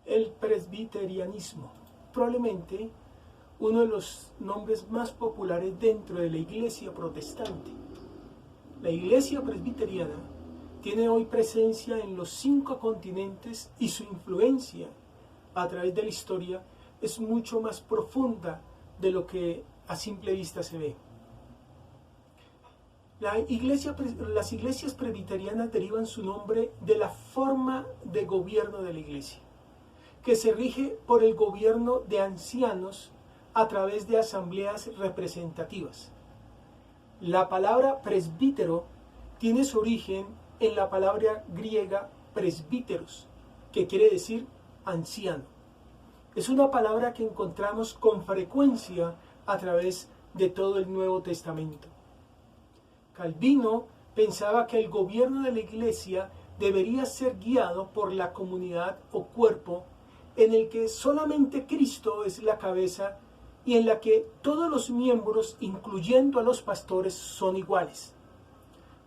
El presbiterianismo, probablemente uno de los nombres más populares dentro de la iglesia protestante. La iglesia presbiteriana tiene hoy presencia en los 5 continentes y su influencia a través de la historia es mucho más profunda de lo que a simple vista se ve. Las iglesias presbiterianas derivan su nombre de la forma de gobierno de la iglesia, que se rige por el gobierno de ancianos a través de asambleas representativas. La palabra presbítero tiene su origen en la palabra griega presbíteros, que quiere decir anciano. Es una palabra que encontramos con frecuencia a través de todo el Nuevo Testamento. Calvino pensaba que el gobierno de la iglesia debería ser guiado por la comunidad o cuerpo en el que solamente Cristo es la cabeza y en la que todos los miembros, incluyendo a los pastores, son iguales.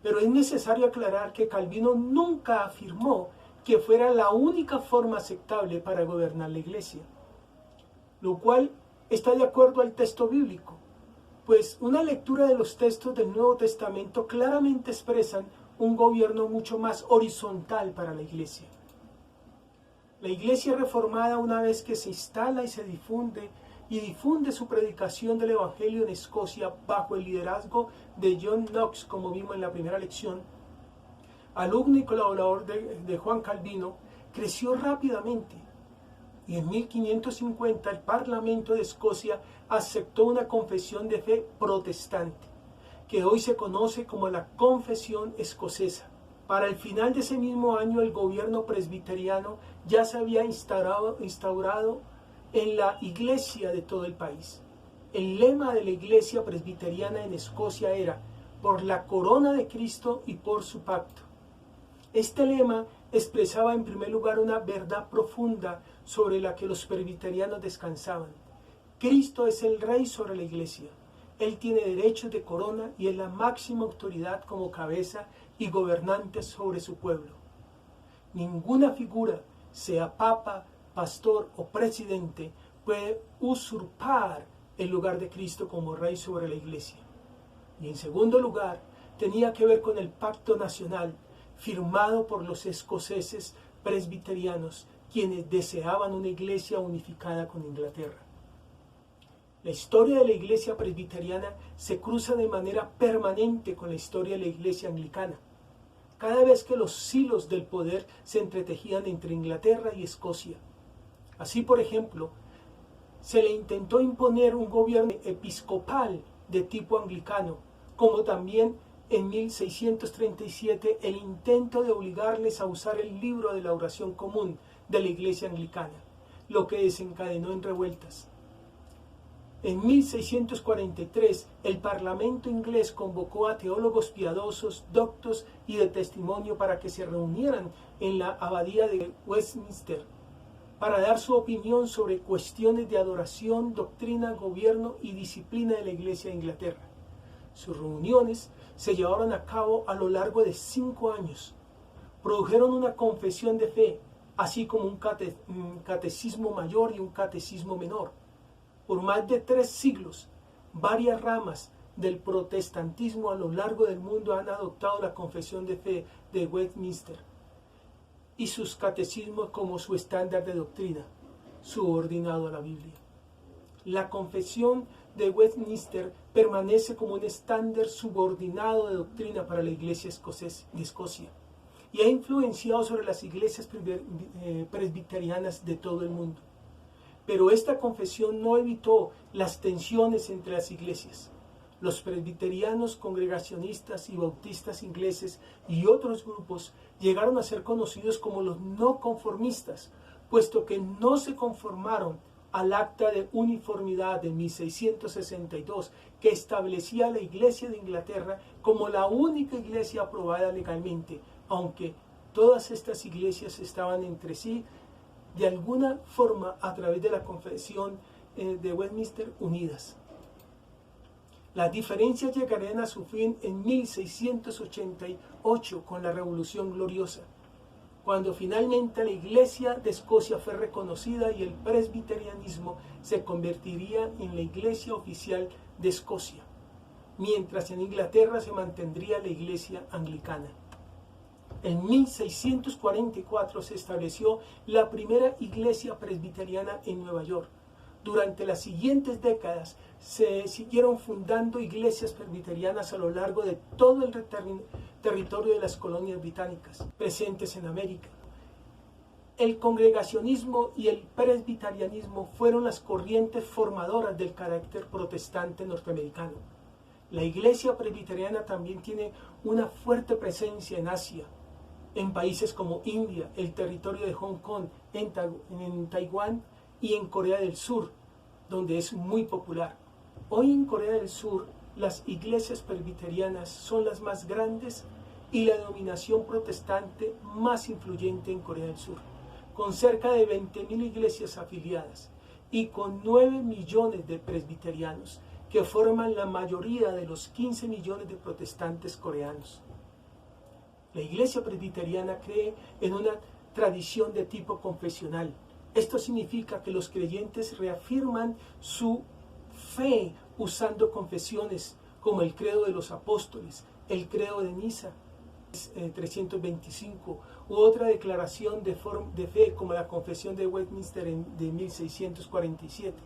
Pero es necesario aclarar que Calvino nunca afirmó que fuera la única forma aceptable para gobernar la iglesia, lo cual está de acuerdo al texto bíblico, pues una lectura de los textos del Nuevo Testamento claramente expresan un gobierno mucho más horizontal para la iglesia. La iglesia reformada, una vez que se instala y se difunde su predicación del Evangelio en Escocia bajo el liderazgo de John Knox, como vimos en la primera lección, alumno y colaborador de Juan Calvino, creció rápidamente. Y en 1550 el Parlamento de Escocia aceptó una confesión de fe protestante, que hoy se conoce como la Confesión Escocesa. Para el final de ese mismo año el gobierno presbiteriano ya se había instaurado en la iglesia de todo el país. El lema de la iglesia presbiteriana en Escocia era: por la corona de Cristo y por su pacto. Este lema expresaba en primer lugar una verdad profunda sobre la que los presbiterianos descansaban. Cristo es el rey sobre la iglesia. Él tiene derechos de corona y es la máxima autoridad como cabeza y gobernante sobre su pueblo. Ninguna figura, sea papa, pastor o presidente, puede usurpar el lugar de Cristo como rey sobre la iglesia. Y en segundo lugar, tenía que ver con el pacto nacional firmado por los escoceses presbiterianos, quienes deseaban una iglesia unificada con Inglaterra. La historia de la iglesia presbiteriana se cruza de manera permanente con la historia de la iglesia anglicana, cada vez que los hilos del poder se entretejían entre Inglaterra y Escocia. Así, por ejemplo, se le intentó imponer un gobierno episcopal de tipo anglicano, como también en 1637 el intento de obligarles a usar el libro de la oración común de la iglesia anglicana, lo que desencadenó en revueltas. En 1643 el Parlamento inglés convocó a teólogos piadosos, doctos y de testimonio para que se reunieran en la abadía de Westminster para dar su opinión sobre cuestiones de adoración, doctrina, gobierno y disciplina de la Iglesia de Inglaterra. Sus reuniones se llevaron a cabo a lo largo de 5 años. Produjeron una confesión de fe, así como un catecismo mayor y un catecismo menor. Por más de 3 siglos, varias ramas del protestantismo a lo largo del mundo han adoptado la confesión de fe de Westminster y sus catecismos como su estándar de doctrina, subordinado a la Biblia. La confesión de Westminster permanece como un estándar subordinado de doctrina para la iglesia de Escocia y ha influenciado sobre las iglesias presbiterianas de todo el mundo. Pero esta confesión no evitó las tensiones entre las iglesias. Los presbiterianos, congregacionistas y bautistas ingleses y otros grupos llegaron a ser conocidos como los no conformistas, puesto que no se conformaron al Acta de Uniformidad de 1662, que establecía a la Iglesia de Inglaterra como la única iglesia aprobada legalmente, aunque todas estas iglesias estaban entre sí de alguna forma a través de la confesión de Westminster unidas. Las diferencias llegarían a su fin en 1688 con la Revolución Gloriosa. cuando finalmente la Iglesia de Escocia fue reconocida y el presbiterianismo se convertiría en la Iglesia oficial de Escocia, mientras en Inglaterra se mantendría la Iglesia anglicana. En 1644 se estableció la primera iglesia presbiteriana en Nueva York. Durante las siguientes décadas se siguieron fundando iglesias presbiterianas a lo largo de todo el territorio de las colonias británicas presentes en América. El congregacionismo y el presbiterianismo fueron las corrientes formadoras del carácter protestante norteamericano. La iglesia presbiteriana también tiene una fuerte presencia en Asia, en países como India, el territorio de Hong Kong, en Taiwán y en Corea del Sur, donde es muy popular. Hoy en Corea del Sur, las iglesias presbiterianas son las más grandes y la denominación protestante más influyente en Corea del Sur, con cerca de 20.000 iglesias afiliadas y con 9 millones de presbiterianos, que forman la mayoría de los 15 millones de protestantes coreanos. La iglesia presbiteriana cree en una tradición de tipo confesional. Esto significa que los creyentes reafirman su fe usando confesiones como el credo de los apóstoles, el credo de Niza 325 u otra declaración de fe como la confesión de Westminster de 1647,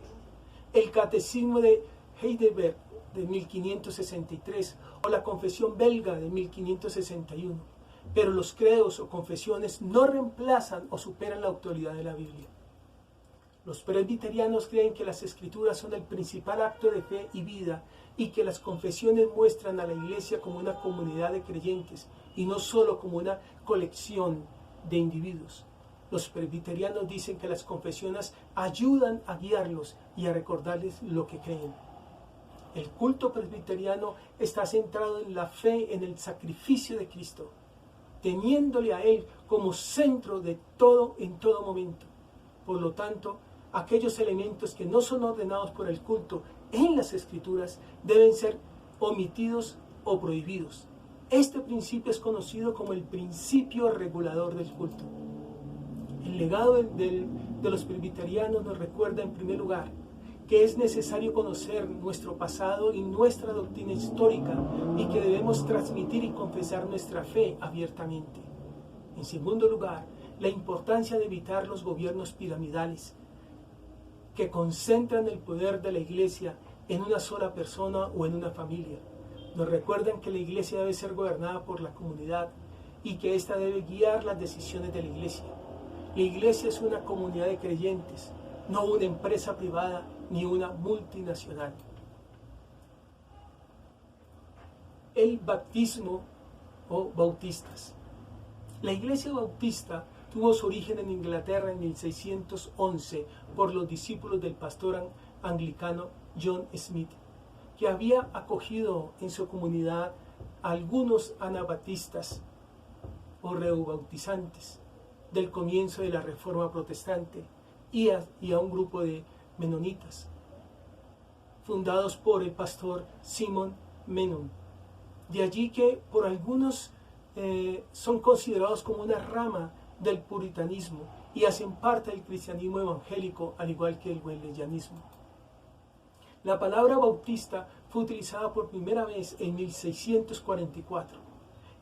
el catecismo de Heidelberg de 1563 o la confesión belga de 1561. Pero los credos o confesiones no reemplazan o superan la autoridad de la Biblia. Los presbiterianos creen que las escrituras son el principal acto de fe y vida y que las confesiones muestran a la iglesia como una comunidad de creyentes y no solo como una colección de individuos. Los presbiterianos dicen que las confesiones ayudan a guiarlos y a recordarles lo que creen. El culto presbiteriano está centrado en la fe en el sacrificio de Cristo, teniéndole a Él como centro de todo en todo momento. Por lo tanto, aquellos elementos que no son ordenados por el culto en las Escrituras deben ser omitidos o prohibidos. Este principio es conocido como el principio regulador del culto. El legado de los presbiterianos nos recuerda en primer lugar que es necesario conocer nuestro pasado y nuestra doctrina histórica y que debemos transmitir y confesar nuestra fe abiertamente. En segundo lugar, la importancia de evitar los gobiernos piramidales que concentran el poder de la iglesia en una sola persona o en una familia. Nos recuerdan que la iglesia debe ser gobernada por la comunidad y que ésta debe guiar las decisiones de la iglesia. La iglesia es una comunidad de creyentes, no una empresa privada ni una multinacional. El bautismo o bautistas. La iglesia bautista tuvo su origen en Inglaterra en 1611 por los discípulos del pastor anglicano John Smith, que había acogido en su comunidad a algunos anabaptistas o rebautizantes del comienzo de la Reforma Protestante y a un grupo de menonitas, fundados por el pastor Simon Menon. De allí que por algunos son considerados como una rama del puritanismo y hacen parte del cristianismo evangélico, al igual que el wesleyanismo. La palabra bautista fue utilizada por primera vez en 1644.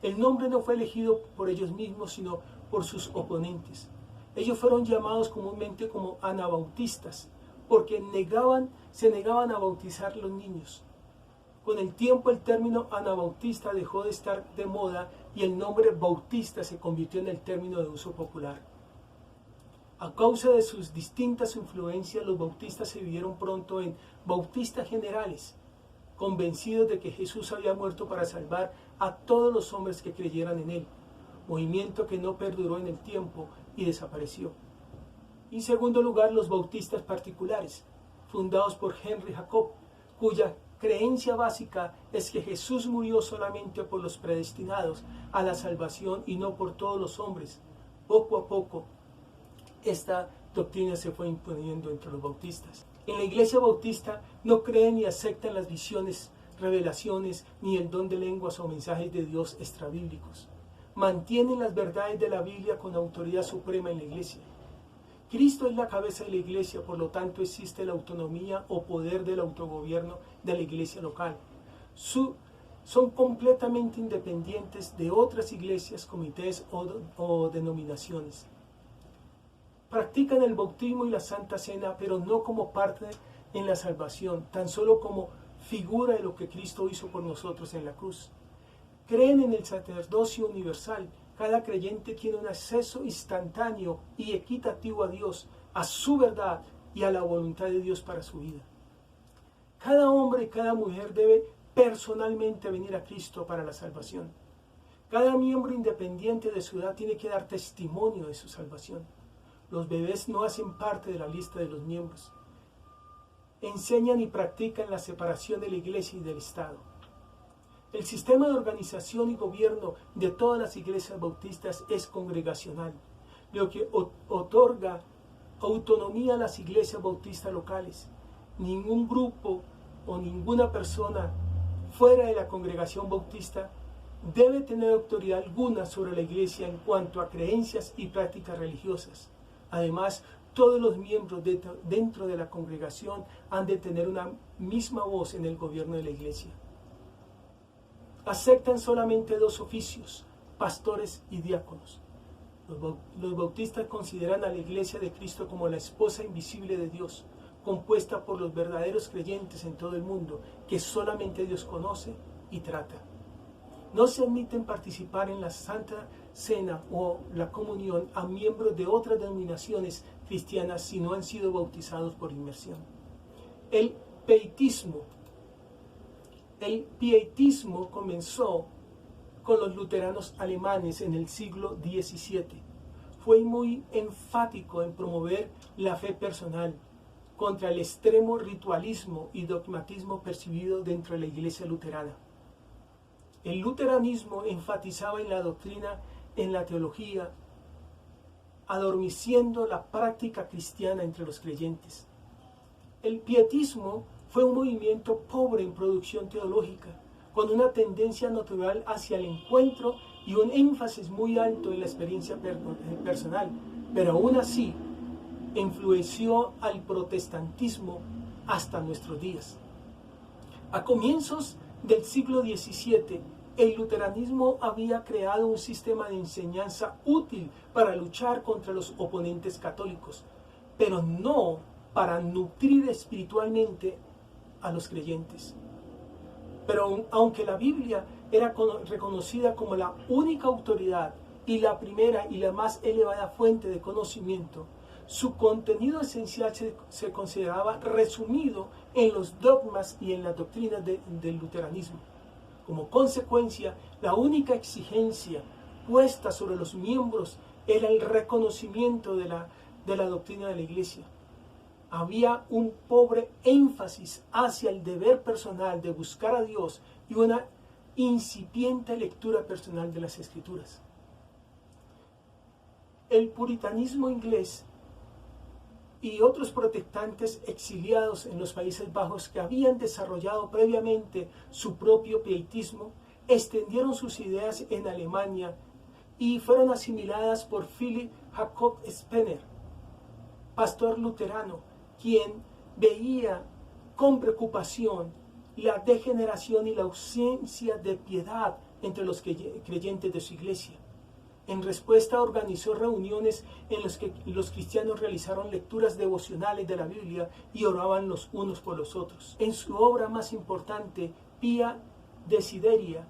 El nombre no fue elegido por ellos mismos, sino por sus oponentes. Ellos fueron llamados comúnmente como anabautistas, porque se negaban a bautizar los niños. Con el tiempo el término anabautista dejó de estar de moda y el nombre bautista se convirtió en el término de uso popular. A causa de sus distintas influencias, los bautistas se dividieron pronto en bautistas generales, convencidos de que Jesús había muerto para salvar a todos los hombres que creyeran en él, movimiento que no perduró en el tiempo y desapareció. Y en segundo lugar, los bautistas particulares, fundados por Henry Jacob, cuya creencia básica es que Jesús murió solamente por los predestinados a la salvación y no por todos los hombres. Poco a poco, esta doctrina se fue imponiendo entre los bautistas. En la iglesia bautista no creen ni aceptan las visiones, revelaciones, ni el don de lenguas o mensajes de Dios extrabíblicos. mantienen las verdades de la Biblia con autoridad suprema en la iglesia. Cristo es la cabeza de la iglesia, por lo tanto existe la autonomía o poder del autogobierno de la iglesia local. Son completamente independientes de otras iglesias, comités o denominaciones. Practican el bautismo y la Santa Cena, pero no como parte en la salvación, tan solo como figura de lo que Cristo hizo por nosotros en la cruz. Creen en el sacerdocio universal. Cada creyente tiene un acceso instantáneo y equitativo a Dios, a su verdad y a la voluntad de Dios para su vida. Cada hombre y cada mujer debe personalmente venir a Cristo para la salvación. Cada miembro independiente de su edad tiene que dar testimonio de su salvación. Los bebés no hacen parte de la lista de los miembros. Enseñan y practican la separación de la iglesia y del Estado. El sistema de organización y gobierno de todas las iglesias bautistas es congregacional, lo que otorga autonomía a las iglesias bautistas locales. Ningún grupo o ninguna persona fuera de la congregación bautista debe tener autoridad alguna sobre la iglesia en cuanto a creencias y prácticas religiosas. Además, todos los miembros dentro de la congregación han de tener una misma voz en el gobierno de la iglesia. Aceptan solamente dos oficios, pastores y diáconos. Los bautistas consideran a la iglesia de Cristo como la esposa invisible de Dios, compuesta por los verdaderos creyentes en todo el mundo, que solamente Dios conoce y trata. No se admiten participar en la Santa Cena o la comunión a miembros de otras denominaciones cristianas si no han sido bautizados por inmersión. El pietismo comenzó con los luteranos alemanes en el siglo XVII. Fue muy enfático en promover la fe personal contra el extremo ritualismo y dogmatismo percibido dentro de la iglesia luterana. El luteranismo enfatizaba en la doctrina, en la teología, adormeciendo la práctica cristiana entre los creyentes. El pietismo fue un movimiento pobre en producción teológica, con una tendencia natural hacia el encuentro y un énfasis muy alto en la experiencia personal, pero aún así influenció al protestantismo hasta nuestros días. A comienzos del siglo XVII, el luteranismo había creado un sistema de enseñanza útil para luchar contra los oponentes católicos, pero no para nutrir espiritualmente a los creyentes. Pero aunque la Biblia era reconocida como la única autoridad y la primera y la más elevada fuente de conocimiento, su contenido esencial se consideraba resumido en los dogmas y en las doctrinas del luteranismo. Como consecuencia, la única exigencia puesta sobre los miembros era el reconocimiento de la doctrina de la iglesia. Había un pobre énfasis hacia el deber personal de buscar a Dios y una incipiente lectura personal de las Escrituras. El puritanismo inglés y otros protestantes exiliados en los Países Bajos que habían desarrollado previamente su propio pietismo, extendieron sus ideas en Alemania y fueron asimiladas por Philipp Jakob Spener, pastor luterano, quien veía con preocupación la degeneración y la ausencia de piedad entre los creyentes de su iglesia. En respuesta, organizó reuniones en las que los cristianos realizaron lecturas devocionales de la Biblia y oraban los unos por los otros. En su obra más importante, Pia Desideria,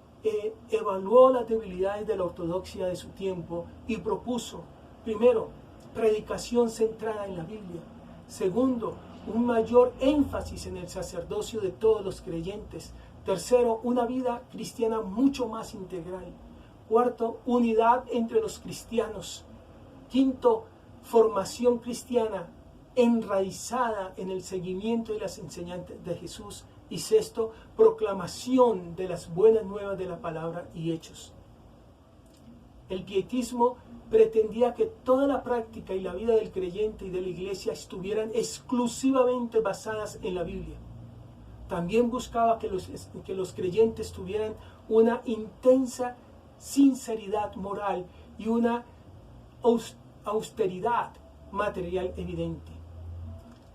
evaluó las debilidades de la ortodoxia de su tiempo y propuso, primero, predicación centrada en la Biblia. Segundo, un mayor énfasis en el sacerdocio de todos los creyentes. Tercero, una vida cristiana mucho más integral. Cuarto, unidad entre los cristianos. Quinto, formación cristiana enraizada en el seguimiento de las enseñanzas de Jesús. Y sexto, proclamación de las buenas nuevas de la palabra y hechos. El pietismo pretendía que toda la práctica y la vida del creyente y de la iglesia estuvieran exclusivamente basadas en la Biblia. También buscaba que los creyentes tuvieran una intensa sinceridad moral y una austeridad material evidente.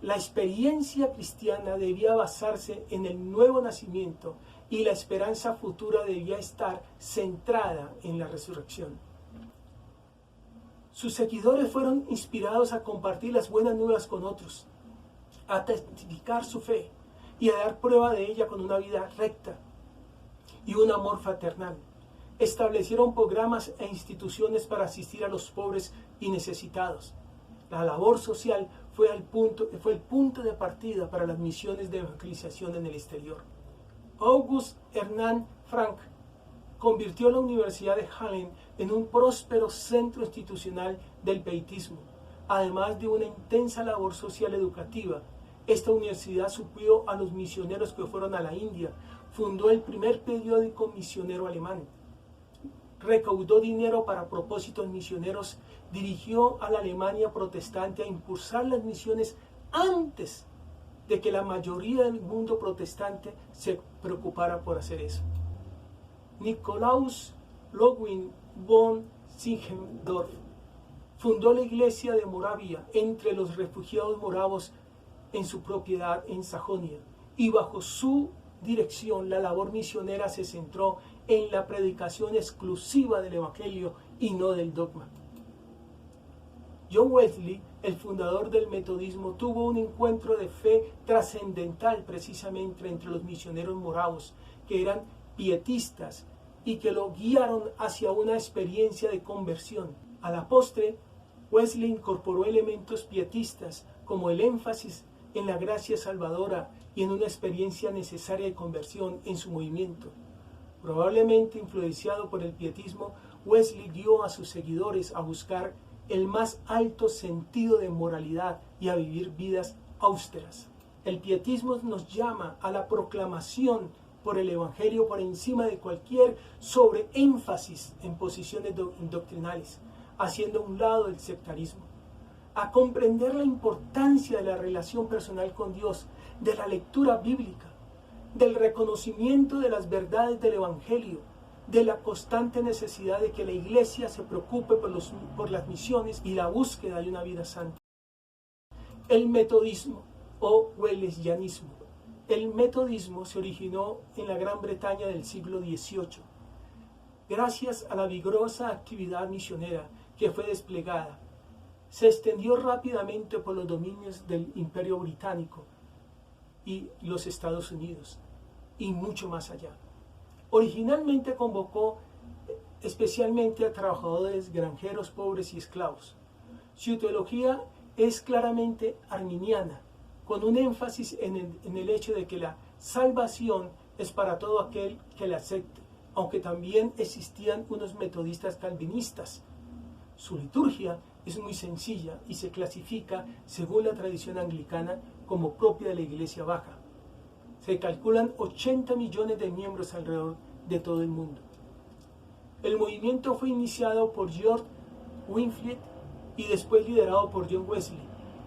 La experiencia cristiana debía basarse en el nuevo nacimiento y la esperanza futura debía estar centrada en la resurrección. Sus seguidores fueron inspirados a compartir las buenas nuevas con otros, a testificar su fe y a dar prueba de ella con una vida recta y un amor fraternal. Establecieron programas e instituciones para asistir a los pobres y necesitados. La labor social fue el punto de partida para las misiones de evangelización en el exterior. August Hernán Frank convirtió la Universidad de Halle en un próspero centro institucional del pietismo. Además de una intensa labor social educativa, esta universidad suplió a los misioneros que fueron a la India, fundó el primer periódico misionero alemán, recaudó dinero para propósitos misioneros, dirigió a la Alemania protestante a impulsar las misiones antes de que la mayoría del mundo protestante se preocupara por hacer eso. Nikolaus Ludwig von Zinzendorf fundó la iglesia de Moravia entre los refugiados moravos en su propiedad en Sajonia, y bajo su dirección la labor misionera se centró en la predicación exclusiva del Evangelio y no del dogma. John Wesley, el fundador del metodismo, tuvo un encuentro de fe trascendental precisamente entre los misioneros moravos, que eran pietistas y que lo guiaron hacia una experiencia de conversión. A la postre, Wesley incorporó elementos pietistas como el énfasis en la gracia salvadora y en una experiencia necesaria de conversión en su movimiento. Probablemente influenciado por el pietismo, Wesley guió a sus seguidores a buscar el más alto sentido de moralidad y a vivir vidas austeras. El pietismo nos llama a la proclamación por el Evangelio por encima de cualquier sobreénfasis en posiciones doctrinales, haciendo a un lado el sectarismo, a comprender la importancia de la relación personal con Dios, de la lectura bíblica, del reconocimiento de las verdades del Evangelio, de la constante necesidad de que la Iglesia se preocupe por las misiones y la búsqueda de una vida santa. El metodismo o wesleyanismo. El metodismo se originó en la Gran Bretaña del siglo XVIII. Gracias a la vigorosa actividad misionera que fue desplegada, se extendió rápidamente por los dominios del Imperio Británico y los Estados Unidos, y mucho más allá. Originalmente convocó especialmente a trabajadores granjeros, pobres y esclavos. Su teología es claramente arminiana, con un énfasis en el hecho de que la salvación es para todo aquel que la acepte, aunque también existían unos metodistas calvinistas. Su liturgia es muy sencilla y se clasifica, según la tradición anglicana, como propia de la Iglesia Baja. Se calculan 80 millones de miembros alrededor de todo el mundo. El movimiento fue iniciado por George Whitefield y después liderado por John Wesley.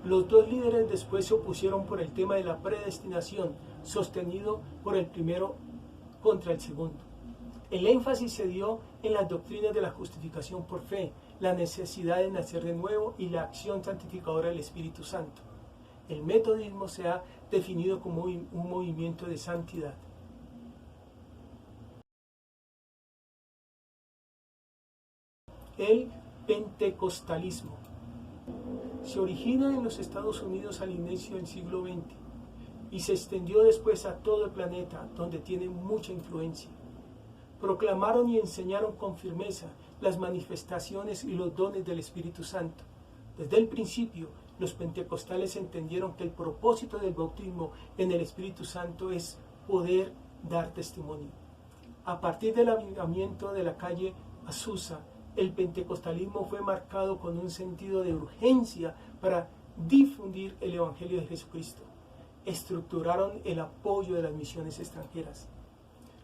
Los dos líderes después se opusieron por el tema de la predestinación, sostenido por el primero contra el segundo. El énfasis se dio en las doctrinas de la justificación por fe, la necesidad de nacer de nuevo y la acción santificadora del Espíritu Santo. El metodismo se ha definido como un movimiento de santidad. El pentecostalismo se origina en los Estados Unidos al inicio del siglo XX y se extendió después a todo el planeta, donde tiene mucha influencia. Proclamaron y enseñaron con firmeza las manifestaciones y los dones del Espíritu Santo. Desde el principio, los pentecostales entendieron que el propósito del bautismo en el Espíritu Santo es poder dar testimonio. A partir del avivamiento de la calle Azusa, el pentecostalismo fue marcado con un sentido de urgencia para difundir el Evangelio de Jesucristo. Estructuraron el apoyo de las misiones extranjeras.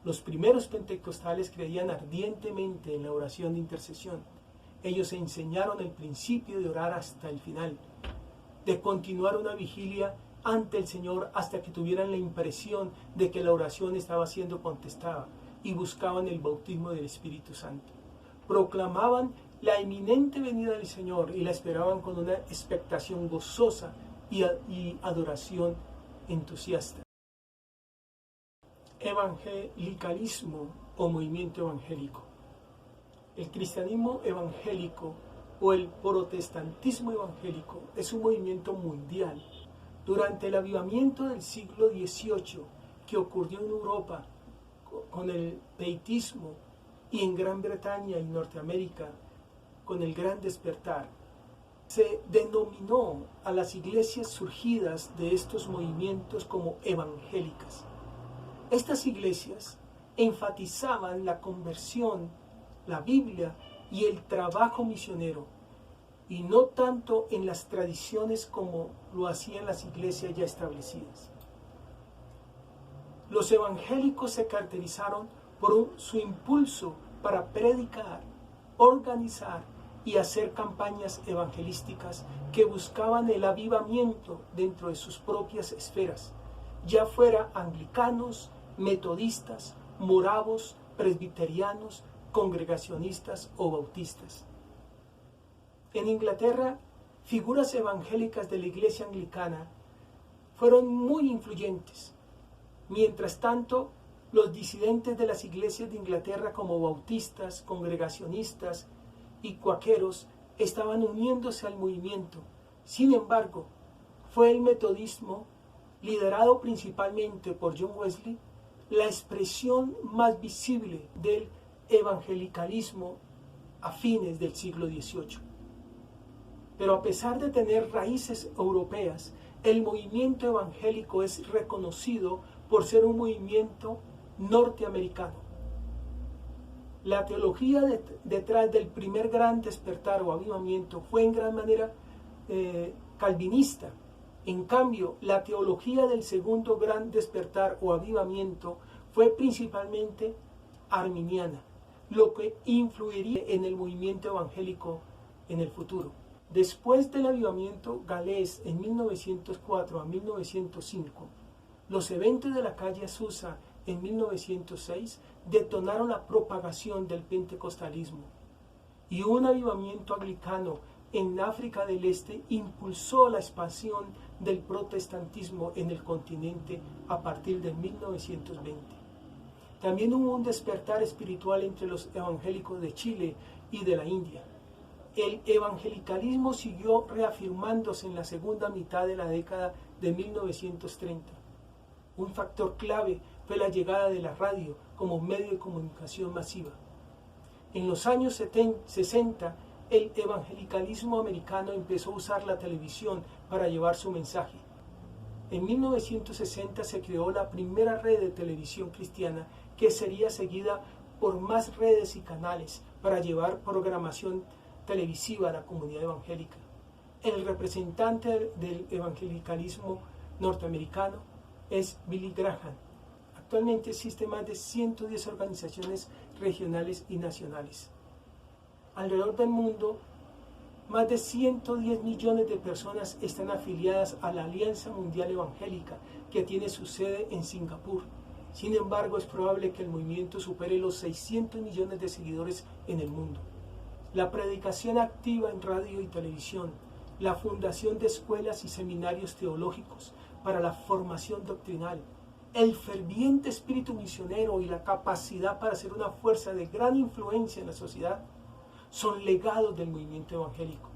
Los primeros pentecostales creían ardientemente en la oración de intercesión. Ellos enseñaron el principio de orar hasta el final, de continuar una vigilia ante el Señor hasta que tuvieran la impresión de que la oración estaba siendo contestada, y buscaban el bautismo del Espíritu Santo. proclamaban la inminente venida del Señor y la esperaban con una expectación gozosa y adoración entusiasta. Evangelicalismo o movimiento evangélico. El cristianismo evangélico o el protestantismo evangélico es un movimiento mundial. Durante el avivamiento del siglo XVIII que ocurrió en Europa con el pietismo y en Gran Bretaña y Norteamérica con el Gran Despertar, se denominó a las iglesias surgidas de estos movimientos como evangélicas. Estas iglesias enfatizaban la conversión, la Biblia y el trabajo misionero, y no tanto en las tradiciones como lo hacían las iglesias ya establecidas. Los evangélicos se caracterizaron por su impulso para predicar, organizar y hacer campañas evangelísticas que buscaban el avivamiento dentro de sus propias esferas, ya fuera anglicanos, metodistas, moravos, presbiterianos, congregacionistas o bautistas. En Inglaterra, figuras evangélicas de la iglesia anglicana fueron muy influyentes. Mientras tanto, los disidentes de las iglesias de Inglaterra como bautistas, congregacionistas y cuáqueros estaban uniéndose al movimiento. Sin embargo, fue el metodismo, liderado principalmente por John Wesley, la expresión más visible del evangelicalismo a fines del siglo XVIII. Pero a pesar de tener raíces europeas, el movimiento evangélico es reconocido por ser un movimiento norteamericano. La teología detrás del primer gran despertar o avivamiento fue en gran manera calvinista. En cambio, la teología del segundo gran despertar o avivamiento fue principalmente arminiana, lo que influiría en el movimiento evangélico en el futuro. Después del avivamiento galés en 1904 a 1905, los eventos de la calle Azusa en 1906 detonaron la propagación del pentecostalismo, y un avivamiento anglicano en África del Este impulsó la expansión del protestantismo en el continente a partir de 1920. También hubo un despertar espiritual entre los evangélicos de Chile y de la India. El evangelicalismo siguió reafirmándose en la segunda mitad de la década de 1930. Un factor clave fue la llegada de la radio como medio de comunicación masiva. En los años 60, el evangelicalismo americano empezó a usar la televisión para llevar su mensaje. En 1960 se creó la primera red de televisión cristiana, que sería seguida por más redes y canales para llevar programación televisiva a la comunidad evangélica. El representante del evangelicalismo norteamericano es Billy Graham. Actualmente existen más de 110 organizaciones regionales y nacionales. Alrededor del mundo, más de 110 millones de personas están afiliadas a la Alianza Mundial Evangélica, que tiene su sede en Singapur. Sin embargo, es probable que el movimiento supere los 600 millones de seguidores en el mundo. La predicación activa en radio y televisión, la fundación de escuelas y seminarios teológicos para la formación doctrinal, el ferviente espíritu misionero y la capacidad para ser una fuerza de gran influencia en la sociedad son legados del movimiento evangélico.